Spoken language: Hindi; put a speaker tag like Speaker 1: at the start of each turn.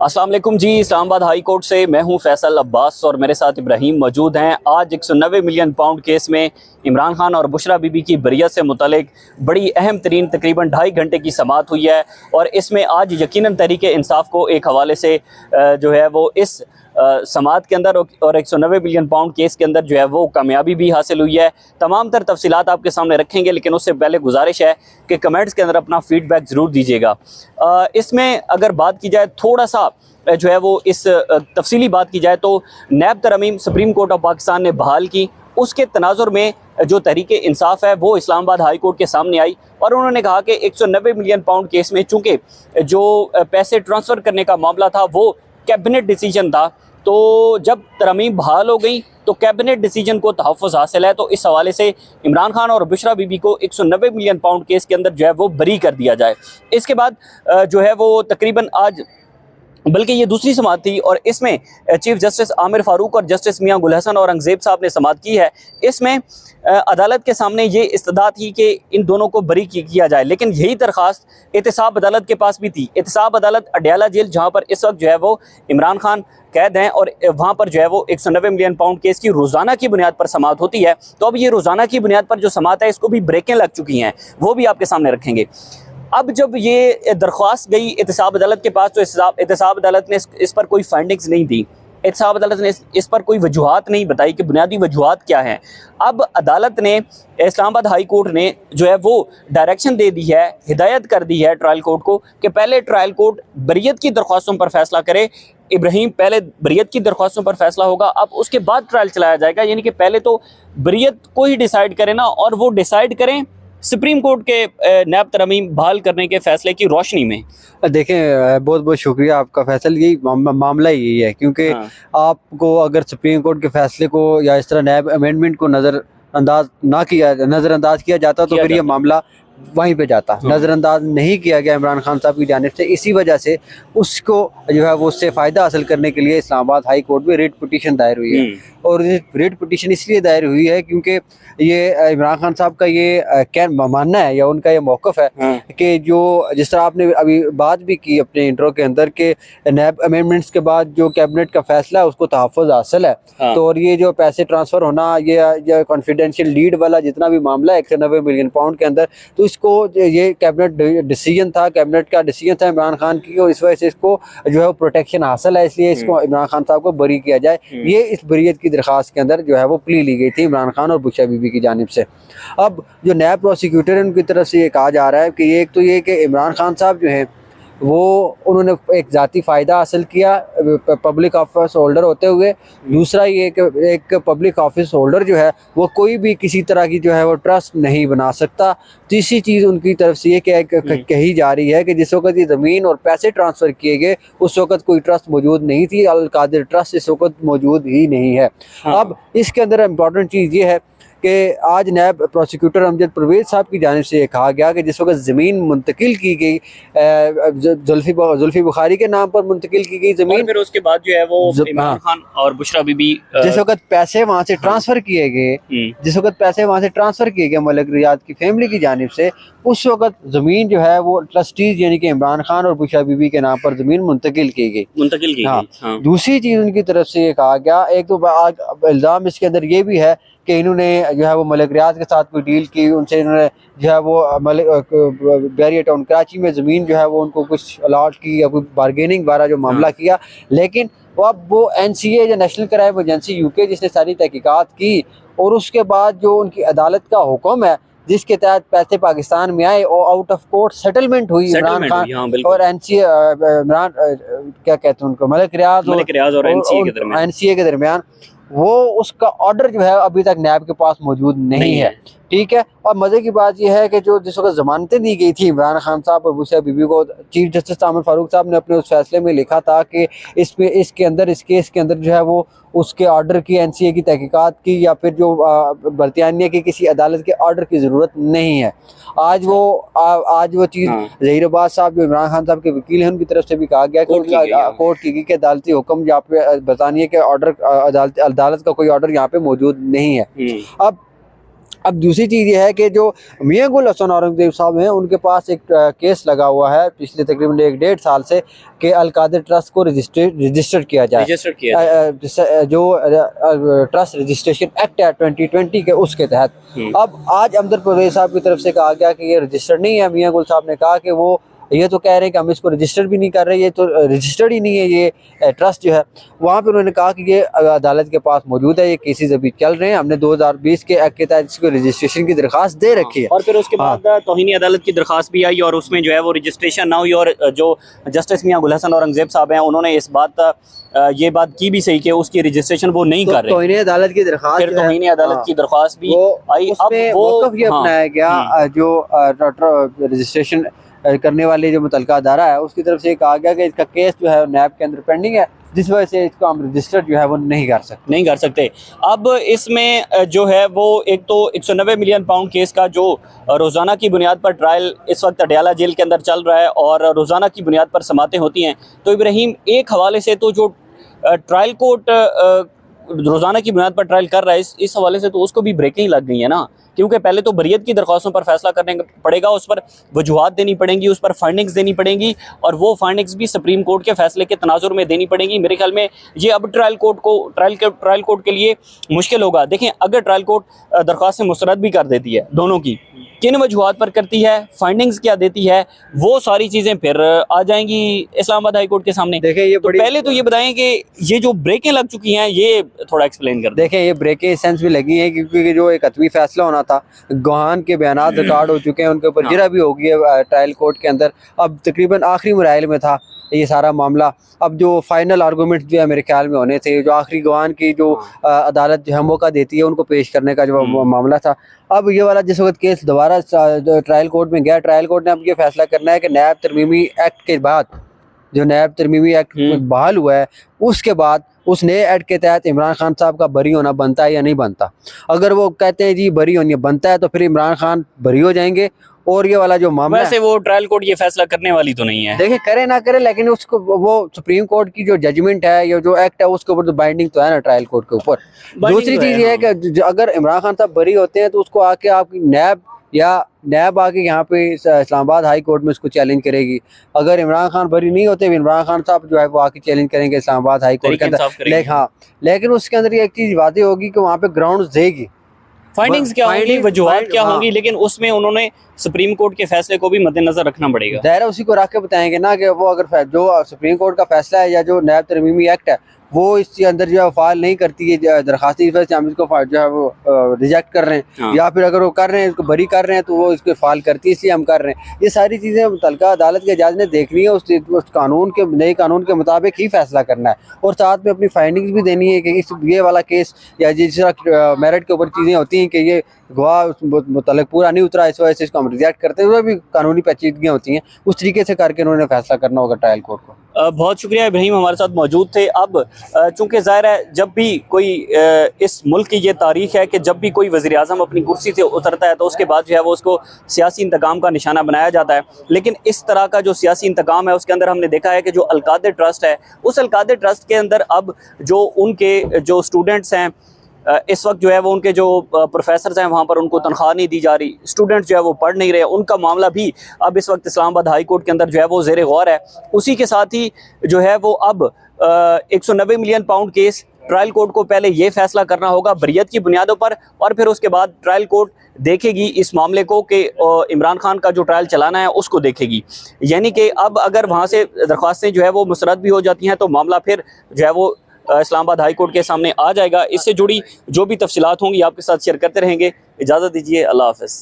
Speaker 1: अस्सलाम वालेकुम जी। इस्लामाबाद हाई कोर्ट से मैं हूं फैसल अब्बास और मेरे साथ इब्राहिम मौजूद हैं। आज 190 मिलियन पाउंड केस में इमरान खान और बुशरा बीबी की बरियत से मुतल्लिक बड़ी अहम तरीन तकरीबन 2.5 घंटे की समाअत हुई है और इसमें आज यकीनन तहरीक इंसाफ को एक हवाले से जो है वो इस समाअत के अंदर और 190 मिलियन पाउंड केस के अंदर जो है वो कामयाबी भी हासिल हुई है। तमाम तर तफसीलात आपके सामने रखेंगे, लेकिन उससे पहले गुजारिश है कि कमेंट्स के अंदर अपना फीडबैक ज़रूर दीजिएगा। इसमें अगर बात की जाए थोड़ा सा जो है वो इस तफसीली बात की जाए तो नैब तरमीम सुप्रीम कोर्ट ऑफ पाकिस्तान ने बहाल की, उसके तनाजुर में जो तहरीक इंसाफ है वो इस्लामाबाद हाई कोर्ट के सामने आई और उन्होंने कहा कि 190 मिलियन पाउंड केस में चूँकि जो पैसे ट्रांसफ़र करने का मामला था वो कैबिनेट डिसीजन था, तो जब तरमीम बहाल हो गई तो कैबिनेट डिसीजन को तहफ़्फ़ुज़ हासिल है। तो इस हवाले से इमरान खान और बुशरा बीबी को 190 मिलियन पाउंड केस के अंदर जो है वो बरी कर दिया जाए। इसके बाद जो है वो तकरीबन आज, बल्कि ये दूसरी समाअत थी और इसमें चीफ जस्टिस आमिर फारूक और जस्टिस मियां गुलहसन औरंगज़ेब साहब ने समाअत की है। इसमें अदालत के सामने ये इस्तदा थी कि इन दोनों को बरी किया जाए, लेकिन यही दरख्वास्त एहतसाब अदालत के पास भी थी। एहतसाब अदालत अडयाला जेल, जहाँ पर इस वक्त जो है वो इमरान खान कैद हैं और वहाँ पर जो है वो 190 मिलियन पाउंड केस की रोज़ाना की बुनियाद पर समाअत होती है। तो अब ये रोज़ाना की बुनियाद पर जो समाअत है इसको भी ब्रेकें लग चुकी हैं, वो भी आपके सामने रखेंगे। अब जब ये दरख्वास्त गई एहतसाब अदालत के पास तो एहतसाब अदालत ने इस पर कोई फाइंडिंग्स नहीं दी। एहतसाब अदालत ने इस पर कोई वजूहात नहीं बताई कि बुनियादी वजूहात क्या हैं। अब अदालत ने, इस्लामाबाद हाई कोर्ट ने जो है वो डायरेक्शन दे दी है, हिदायत कर दी है ट्रायल कोर्ट को कि पहले ट्रायल कोर्ट बरियत की दरख्वास्तों पर फैसला करे। इब्राहिम, पहले बरियत की दरख्वास्तों पर फैसला होगा, अब उसके बाद ट्रायल चलाया जाएगा। यानी कि पहले तो बरियत को ही डिसाइड करें ना, और वो डिसाइड करें सुप्रीम कोर्ट के नैब तरमीम बहाल करने के फैसले की रोशनी में।
Speaker 2: देखें, बहुत बहुत शुक्रिया आपका फैसल। यही मामला यही है, क्योंकि आपको अगर सुप्रीम कोर्ट के फैसले को या इस तरह नैब अमेंडमेंट को नज़रअंदाज किया जाता तो फिर ये मामला वहीं पे जाता। नज़रअंदाज नहीं किया गया इमरान खान साहब की जानिब से, इसी वजह से उसको जो है वो उससे फ़ायदा हासिल करने के लिए इस्लामाबाद हाई कोर्ट में रिट पिटीशन दायर हुई है। और रिट पिटीशन इसलिए दायर हुई है क्योंकि ये इमरान खान साहब का ये क्या मानना है या उनका ये मौक़िफ़ है कि जो जिस तरह आपने अभी बात भी की अपने इंट्रो के अंदर के नैब अमेंडमेंट्स के बाद जो कैबिनेट का फैसला है उसको तहफ़्फ़ुज़ हासिल है। तो और ये जो पैसे ट्रांसफ़र होना, ये कॉन्फिडेंशियल लीड वाला जितना भी मामला है 190 मिलियन पाउंड के अंदर, तो इसको ये कैबिनेट डिसीजन था, कैबिनेट का डिसीजन था इमरान खान की, और इस वजह से इसको जो है वो प्रोटेक्शन हासिल है, इसलिए इसको इमरान खान साहब को बरी किया जाए। ये इस बरियत की दरख्वास्त के अंदर जो है वो प्ली ली गई थी इमरान खान और बुशरा बीबी की जानिब से। अब जो नैब प्रोसिक्यूटर है उनकी तरफ से ये कहा जा रहा है कि एक तो ये कि इमरान खान साहब जो हैं वो उन्होंने एक ज़ाती फ़ायदा हासिल किया पब्लिक ऑफिस होल्डर होते हुए। दूसरा ये कि एक पब्लिक ऑफिस होल्डर जो है वो कोई भी किसी तरह की जो है वो ट्रस्ट नहीं बना सकता। तीसरी चीज़ उनकी तरफ से ये कही जा रही है कि जिस वक्त ये ज़मीन और पैसे ट्रांसफ़र किए गए उस वक्त कोई ट्रस्ट मौजूद नहीं थी, अल कादिर ट्रस्ट इस वक्त मौजूद ही नहीं है। अब इसके अंदर इम्पॉर्टेंट चीज़ ये है कि आज नैब प्रोसिक्यूटर अमजद परवेज़ साहब की जानिब से कहा गया कि जिस वक्त ज़मीन मुंतकिल की गई, जुल्फ़ी बुखारी के नाम पर मुंतकिल की गई ज़मीन,
Speaker 1: फिर उसके बाद जो है वो इमरान खान और बुशरा बीबी
Speaker 2: जिस वक्त पैसे वहाँ से ट्रांसफ़र किए गए, मलिक रियाद की फैमिली की जानिब से, उस वक्त ज़मीन जो है वो ट्रस्टीज यानी कि इमरान खान और बुशरा बीबी के नाम पर ज़मीन मुंतकिल की गई। हाँ। दूसरी चीज़ उनकी तरफ से ये कहा गया, एक तो आज इल्ज़ाम इसके अंदर ये भी है कि इन्होंने जो है वो मलिक रियाद के साथ कोई डील की, उनसे इन्होंने जो है वो बैरिया टाउन कराची में ज़मीन जो है वो उनको कुछ अलॉट की या कोई बारगेनिंग वाला जो मामला किया। लेकिन वो NCA या नेशनल क्राइम एजेंसी UK जिसने सारी तहकीकात की और उसके बाद जो उनकी अदालत का हुक्म है जिसके तहत पैसे पाकिस्तान में आए और आउट ऑफ कोर्ट सेटलमेंट हुई इमरान खान और NCA इमरान क्या कहते हैं उनको, मलिक रियाज और NCA के दरमियान, वो उसका ऑर्डर जो है अभी तक नैब के पास मौजूद नहीं है। ठीक है। और मज़े की बात यह है कि जो जिस वक्त ज़मानतें दी गई थी इमरान खान साहब और बुशरा बीबी को, चीफ जस्टिस आमिर फारूक साहब ने अपने उस फैसले में लिखा था कि इस केस के अंदर जो है वो उसके ऑर्डर की, NCA की तहकीकात की या फिर जो बरतानिया की किसी अदालत के ऑर्डर की ज़रूरत नहीं है। आज वो चीज़ ज़हीर अब्बास साहब जो इमरान खान साहब के वकील हैं उनकी तरफ से भी कहा गया कि कोर्ट की अदालती हुक्म यहाँ पे बरतानिया के ऑर्डर, अदालत का कोई ऑर्डर यहाँ पे मौजूद नहीं है। अब अब दूसरी चीज़ ये है कि जो मियां गुल हसन औरंगजेब साहब हैं, उनके पास एक केस लगा हुआ है पिछले तकरीबन 1-1.5 साल से कि अल-कादिर ट्रस्ट को रजिस्टर किया जाए।
Speaker 1: रजिस्टर किया
Speaker 2: जो ट्रस्ट रजिस्ट्रेशन एक्ट है 2020 के, उसके तहत अब आज अमजद परवेज साहब की तरफ से कहा गया कि ये रजिस्टर्ड नहीं है। मियां गुल साहब ने कहा कि वो ये तो कह रहे हैं कि हम इसको रजिस्टर भी नहीं कर रहे, ये तो रजिस्टर्ड ही नहीं है ये ट्रस्ट जो है। वहाँ पे उन्होंने कहा कि ये अदालत के पास मौजूद है, ये केसेस अभी चल रहे हैं, हमने 2020 के एक्ट के तहत इसको रजिस्ट्रेशन की दरख्वास्त दे रखी है।
Speaker 1: और फिर उसके बाद तौहीनी अदालत की दरख्वास्त भी आई और उसमें जो है वो रजिस्ट्रेशन ना हुई। और जो जस्टिस मियां गुल हसन औरंगजेब साहब हैं, उन्होंने इस बात ये बात की भी सही कि उसकी रजिस्ट्रेशन वो नहीं कर रहे।
Speaker 2: तौहीनी अदालत की दरख्वास्त,
Speaker 1: फिर तौहीनी अदालत की दरख्वास्त भी आई।
Speaker 2: अब वो ये अपनाया गया, जो रजिस्ट्रेशन करने वाले जो मुतलका अदारा है उसकी तरफ से ये कहा गया कि इसका केस जो है नैब के अंदर पेंडिंग है, जिस वजह से इसको हम रजिस्टर जो है वो नहीं कर सकते। अब इसमें जो है वो एक तो 190 मिलियन पाउंड केस का जो रोज़ाना की बुनियाद पर ट्रायल इस वक्त अडयाला जेल के अंदर चल रहा है और रोज़ाना की बुनियाद पर समातें होती हैं। तो इब्राहिम, एक हवाले से तो जो ट्रायल कोर्ट रोज़ाना की बुनियाद पर ट्रायल कर रहा है, इस हवाले से तो उसको भी ब्रेकिंग लग गई है ना, क्योंकि पहले तो बरियत की दरख्वास्तों पर फैसला करने पड़ेगा, उस पर वजूहात देनी पड़ेंगी, उस पर फाइंडिंग्स देनी पड़ेंगी और वो फाइंडिंग्स भी सुप्रीम कोर्ट के फैसले के तनाजुर में देनी पड़ेंगी। मेरे ख्याल में ये अब ट्रायल कोर्ट के लिए मुश्किल होगा। देखें, अगर ट्रायल कोर्ट दरख्वास्तें मुस्तरद भी कर देती है, दोनों की किन वजूहात पर करती है, फाइंडिंग्स क्या देती है, वो सारी चीज़ें फिर आ जाएंगी इस्लामाबाद हाई कोर्ट के सामने। देखें, ये
Speaker 1: तो पहले तो ये बताएं कि ये जो ब्रेकें लग चुकी हैं, ये थोड़ा एक्सप्लेन कर दें।
Speaker 2: देखें, ये ब्रेकें इस सेंस में लगी हैं क्योंकि जो एक हतमी फैसला होना था, गवाहान के बयानात रिकॉर्ड हो चुके हैं, उनके ऊपर जिरा भी हो गई है ट्रायल कोर्ट के अंदर। अब तकरीबन आखिरी मराइल में था ये सारा मामला। अब जो फाइनल आर्गूमेंट जो है मेरे ख्याल में होने थे, जो आखिरी गवाहान की जो अदालत जो है मौका देती है उनको पेश करने का जो मामला था। अब ये वाला जिस वक्त केस दोबारा ट्रायल कोर्ट में गया, ट्रायल कोर्ट ने अब ये फैसला करना है कि नैब तरमीमी एक्ट के बाद, जो नैब तरमीमी एक्ट बहाल हुआ है, उसके बाद उस नए एक्ट के तहत इमरान खान साहब का बरी होना बनता है या नहीं बनता। अगर वो कहते हैं जी बरी होनी बनता है, तो फिर इमरान खान बरी हो जाएंगे। और ये वाला जो मामला,
Speaker 1: वैसे वो ट्रायल कोर्ट ये फैसला करने वाली तो नहीं है,
Speaker 2: देखिए करे ना करे, लेकिन उसको वो सुप्रीम कोर्ट की जो जजमेंट है या जो एक्ट है उसके ऊपर तो बाइंडिंग तो है ना ट्रायल कोर्ट के ऊपर। दूसरी चीज ये है कि अगर इमरान खान साहब बरी होते हैं तो उसको आके आपकी नैब आके यहाँ पे इस्लामाबाद हाई कोर्ट में उसको चैलेंज करेगी। अगर इमरान खान बरी नहीं होते, इमरान खान साहब जो है वो आके चैलेंज करेंगे इस्लामाबाद हाई कोर्ट के अंदर। लेकिन उसके अंदर एक चीज वादे होगी कि वहाँ पे ग्राउंड देगी,
Speaker 1: फाइंडिंग्स क्या होंगी, वजूहात क्या होंगी, लेकिन उसमें उन्होंने सुप्रीम कोर्ट के फैसले को भी मद्देनजर रखना पड़ेगा।
Speaker 2: दायरा उसी को रख के बताएंगे ना कि वो अगर जो सुप्रीम कोर्ट का फैसला है या जो नैब तरमीमी एक्ट है वो इसके अंदर जो है फाइल नहीं करती है दरखास्त, इस वजह से हम इसको जो है वो रिजेक्ट कर रहे हैं। या फिर अगर वो कर रहे हैं, इसको बरी कर रहे हैं, तो वो इसको फाइल करती है, इसलिए हम कर रहे हैं। ये सारी चीज़ें मुतल्लिका अदालत के जज ने देखनी है, उस नए कानून के मुताबिक ही फैसला करना है और साथ में अपनी फाइंडिंग्स भी देनी है कि ये वाला केस या जिस तरह मेरिट के ऊपर चीज़ें होती हैं कि ये गवाह मुतल्लिक पूरा नहीं उतरा, इस वजह से इसको हम रिजेक्ट करते हुए भी कानूनी पेचीदगियाँ होती हैं, उस तरीके से करके उन्होंने फैसला करना होगा ट्रायल कोर्ट को।
Speaker 1: बहुत शुक्रिया इब्राहिम, हमारे साथ मौजूद थे। अब चूँकि ज़ाहिर है जब भी कोई इस मुल्क की ये तारीख है कि जब भी कोई वज़ीर आज़म अपनी कुर्सी से उतरता है तो उसके बाद जो है वो उसको सियासी इंतकाम का निशाना बनाया जाता है। लेकिन इस तरह का जो सियासी इंतकाम है उसके अंदर हमने देखा है कि जो अल-कादिर ट्रस्ट है, उस अल-कादिर ट्रस्ट के अंदर अब जो उनके जो स्टूडेंट्स हैं, इस वक्त जो है वो उनके जो प्रोफेसर्स हैं वहाँ पर उनको तनख्वाह नहीं दी जा रही, स्टूडेंट्स जो है वो पढ़ नहीं रहे, उनका मामला भी अब इस वक्त इस्लामाबाद हाई कोर्ट के अंदर जो है वो ज़ेर गौर है। उसी के साथ ही जो है वो अब 190 million pound case trial court को पहले ये फैसला करना होगा बरियत की बुनियादों पर और फिर उसके बाद ट्रायल कोर्ट देखेगी इस मामले को कि इमरान खान का जो ट्रायल चलाना है उसको देखेगी। यानी कि अब अगर वहाँ से दरख्वास्तें जो है वो मुस्तरद भी हो जाती हैं तो मामला फिर जो है वो इस्लामाबाद हाई कोर्ट के सामने आ जाएगा। इससे जुड़ी जो भी तफसीलात होंगी आपके साथ शेयर करते रहेंगे। इजाज़त दीजिए, अल्लाह हाफ़िज़।